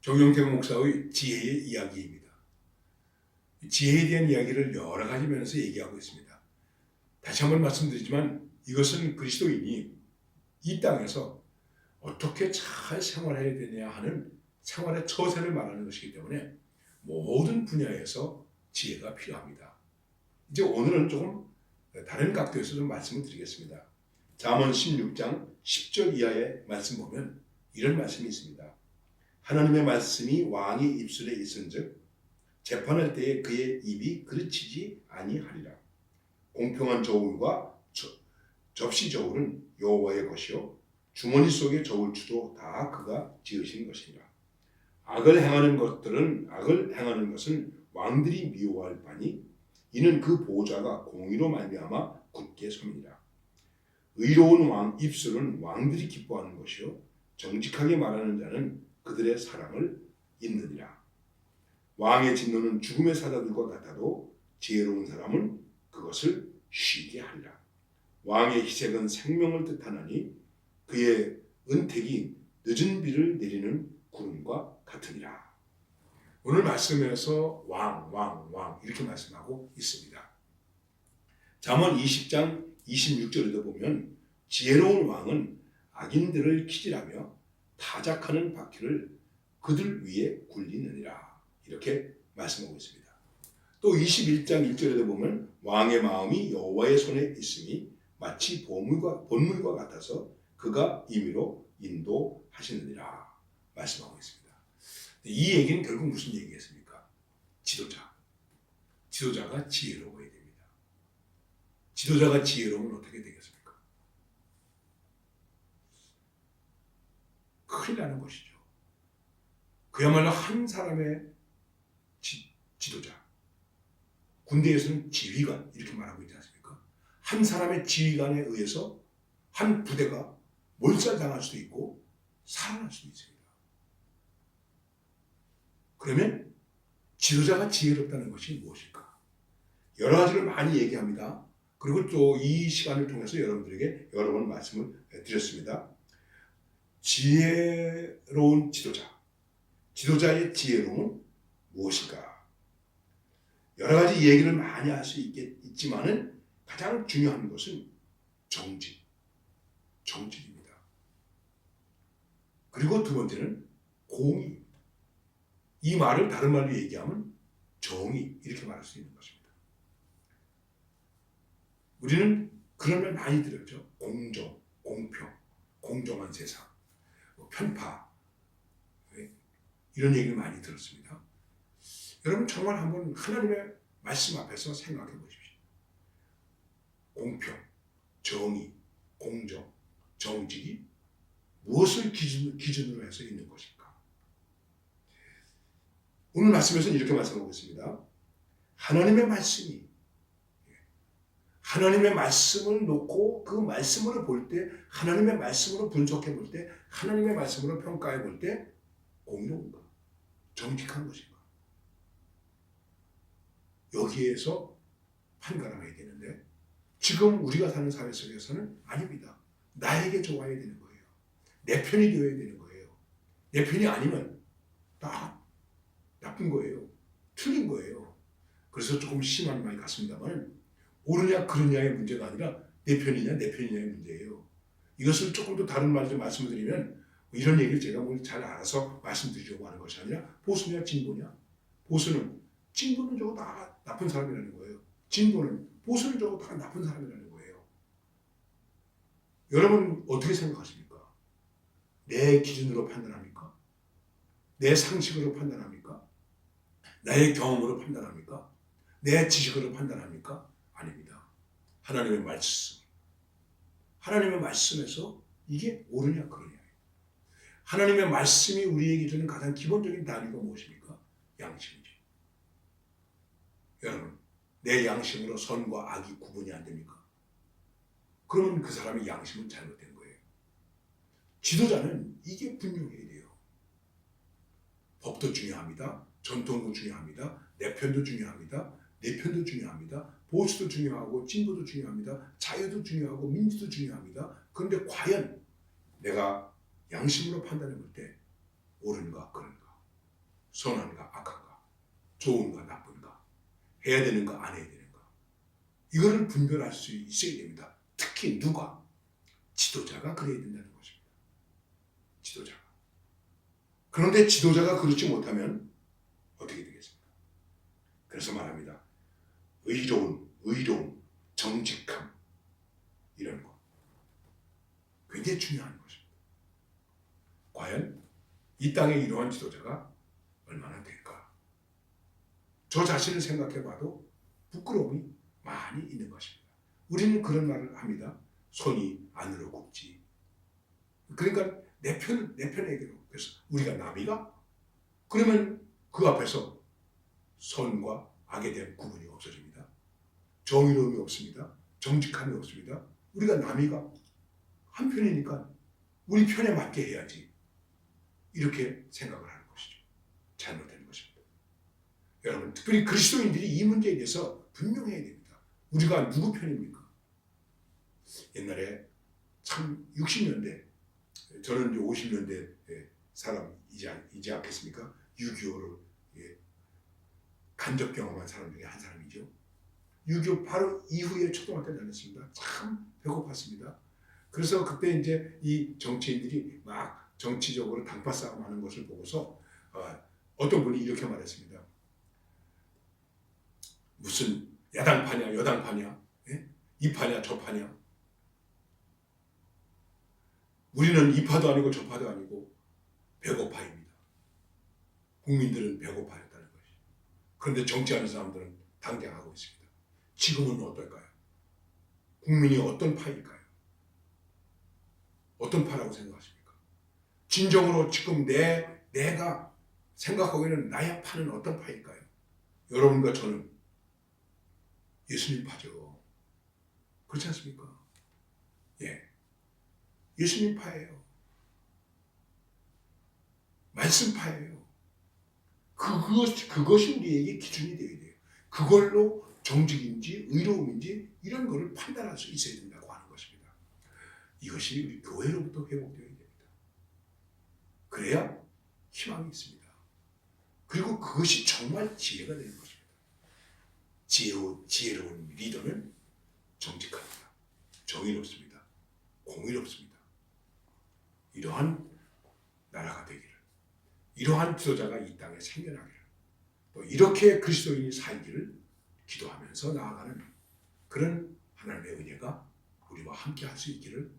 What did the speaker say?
정영택 목사의 지혜의 이야기입니다. 지혜에 대한 이야기를 여러 가지 면에서 얘기하고 있습니다. 다시 한번 말씀드리지만 이것은 그리스도인이 이 땅에서 어떻게 잘 생활해야 되냐 하는 생활의 처세를 말하는 것이기 때문에 모든 분야에서 지혜가 필요합니다. 이제 오늘은 조금 다른 각도에서 좀 말씀을 드리겠습니다. 잠언 16장 10절 이하의 말씀 보면 이런 말씀이 있습니다. 하나님의 말씀이 왕의 입술에 있은즉 재판할 때에 그의 입이 그르치지 아니하리라. 공평한 저울과 접시 저울은 여호와의 것이요 주머니 속의 저울추도 다 그가 지으신 것이니라. 악을 행하는 것은 왕들이 미워할 바니 이는 그 보호자가 공의로 말미암아 굳게 섭니라. 의로운 왕 입술은 왕들이 기뻐하는 것이요 정직하게 말하는 자는 그들의 사랑을 잇느니라. 왕의 진노는 죽음의 사자들과 같아도 지혜로운 사람은 그것을 쉬게 하리라. 왕의 희색은 생명을 뜻하나니 그의 은택이 늦은 비를 내리는 구름과 같으니라. 오늘 말씀에서 왕 이렇게 말씀하고 있습니다. 잠언 20장 26절에도 보면 지혜로운 왕은 악인들을 키질하며 타작하는 바퀴를 그들 위에 굴리느니라. 이렇게 말씀하고 있습니다. 또 21장 1절에도 보면 왕의 마음이 여호와의 손에 있으니 마치 본물과 같아서 그가 임의로 인도하시느니라 말씀하고 있습니다. 이 얘기는 결국 무슨 얘기겠습니까? 지도자가 지혜로워야 됩니다. 지도자가 지혜로우면 어떻게 되겠습니까? 큰일 나는 것이죠. 그야말로 한 사람의 지도자, 군대에서는 지휘관 이렇게 말하고 있지 않습니까? 한 사람의 지휘관에 의해서 한 부대가 몰살당할 수도 있고 살아날 수도 있습니다. 그러면 지도자가 지혜롭다는 것이 무엇일까? 여러 가지를 많이 얘기합니다. 그리고 또 이 시간을 통해서 여러분들에게 여러 번 말씀을 드렸습니다. 지혜로운 지도자의 지혜로움은 무엇일까? 여러 가지 얘기를 많이 할 수 있지만은 가장 중요한 것은 정직입니다. 그리고 두 번째는 공의입니다. 이 말을 다른 말로 얘기하면 정의 이렇게 말할 수 있는 것입니다. 우리는 그런 말 많이 들었죠. 공정, 공평, 공정한 세상, 편파 이런 얘기를 많이 들었습니다. 여러분 정말 한번 하나님의 말씀 앞에서 생각해 보십시오. 공평, 정의, 공정, 정직이 무엇을 기준으로 해서 있는 것일까? 오늘 말씀에서는 이렇게 말씀하고 있습니다. 하나님의 말씀을 놓고 그 말씀으로 볼 때, 하나님의 말씀으로 분석해 볼 때, 하나님의 말씀으로 평가해 볼 때 공의로운가? 정직한 것인가? 여기에서 판가름해야 되는데 지금 우리가 사는 사회 속에서는 아닙니다. 나에게 좋아야 되는 거예요. 내 편이 되어야 되는 거예요. 내 편이 아니면 다 나쁜 거예요. 틀린 거예요. 그래서 조금 심한 말이 같습니다만 옳으냐 그르냐의 문제가 아니라 내 편이냐의 문제예요. 이것을 조금 더 다른 말로 좀 말씀을 드리면 이런 얘기를 제가 잘 알아서 말씀드리려고 하는 것이 아니라 보수냐 진보냐. 진보는 저거 다 나쁜 사람이라는 거예요. 보수는 저거 다 나쁜 사람이라는 거예요. 여러분 어떻게 생각하십니까? 내 기준으로 판단합니까? 내 상식으로 판단합니까? 나의 경험으로 판단합니까? 내 지식으로 판단합니까? 아닙니다. 하나님의 말씀에서 이게 옳으냐 그러냐. 하나님의 말씀이 우리에게 주는 가장 기본적인 단위가 무엇입니까? 양심이죠. 여러분, 내 양심으로 선과 악이 구분이 안 됩니까? 그러면 그 사람의 양심은 잘못된 거예요. 지도자는 이게 분명해야 돼요. 법도 중요합니다. 전통도 중요합니다. 내 편도 중요합니다. 보수도 중요하고 진보도 중요합니다. 자유도 중요하고 민주도 중요합니다. 그런데 과연 내가 양심으로 판단해 볼 때 옳은가 그른가? 선한가 악한가, 좋은가 나쁜가, 해야 되는가 안 해야 되는가, 이거를 분별할 수 있어야 됩니다. 특히 누가? 지도자가 그래야 된다는 것입니다. 지도자가. 그런데 지도자가 그렇지 못하면 어떻게 되겠습니까? 그래서 말합니다. 의로움, 정직함, 이런 것 굉장히 중요한 것입니다. 과연 이 땅에 이러한 지도자가 얼마나 될까? 저 자신을 생각해 봐도 부끄러움이 많이 있는 것입니다. 우리는 그런 말을 합니다. 손이 안으로 굽지. 그러니까 내 편에게로. 그래서 우리가 남이가? 그러면 그 앞에서 선과 악에 대한 구분이 없어집니다. 정의로움이 없습니다. 정직함이 없습니다. 우리가 남이가? 한 편이니까 우리 편에 맞게 해야지. 이렇게 생각을 하는 것이죠. 잘못된 것입니다. 여러분, 특별히 그리스도인들이 이 문제에 대해서 분명해야 됩니다. 우리가 누구 편입니까? 옛날에 참 60년대, 저는 이제 50년대 사람이지 않겠습니까? 6.25를 간접 경험한 사람 중에 한 사람이죠. 6.25 바로 이후에 초등학교 다녔습니다. 참 배고팠습니다. 그래서 그때 이제 이 정치인들이 막 정치적으로 당파 싸움하는 것을 보고서 어떤 분이 이렇게 말했습니다. 무슨 야당파냐 여당파냐, 예? 이 파냐 저 파냐. 우리는 이 파도 아니고 저 파도 아니고 배고파입니다. 국민들은 배고파했다는 것이죠. 그런데 정치하는 사람들은 당장하고 있습니다. 지금은 어떨까요? 국민이 어떤 파일까요? 어떤 파라고 생각하십니까? 진정으로 지금 내가 생각하고 있는 나의 파는 어떤 파일까요? 여러분과 저는 예수님 파죠. 그렇지 않습니까? 예, 예수님 파예요. 말씀 파예요. 그것이 우리에게 기준이 되어야 돼요. 그걸로 정직인지 의로움인지 이런 것을 판단할 수 있어야 된다고 하는 것입니다. 이것이 우리 교회로부터 회복되어야 됩니다. 그래야 희망이 있습니다. 그리고 그것이 정말 지혜가 되는 것입니다. 지혜로운 리더는 정직합니다. 정의롭습니다. 공의롭습니다. 이러한 나라가 되기를, 이러한 지도자가 이 땅에 생겨나기를, 또 이렇게 그리스도인이 살기를 기도하면서 나아가는 그런 하나님의 은혜가 우리와 함께 할 수 있기를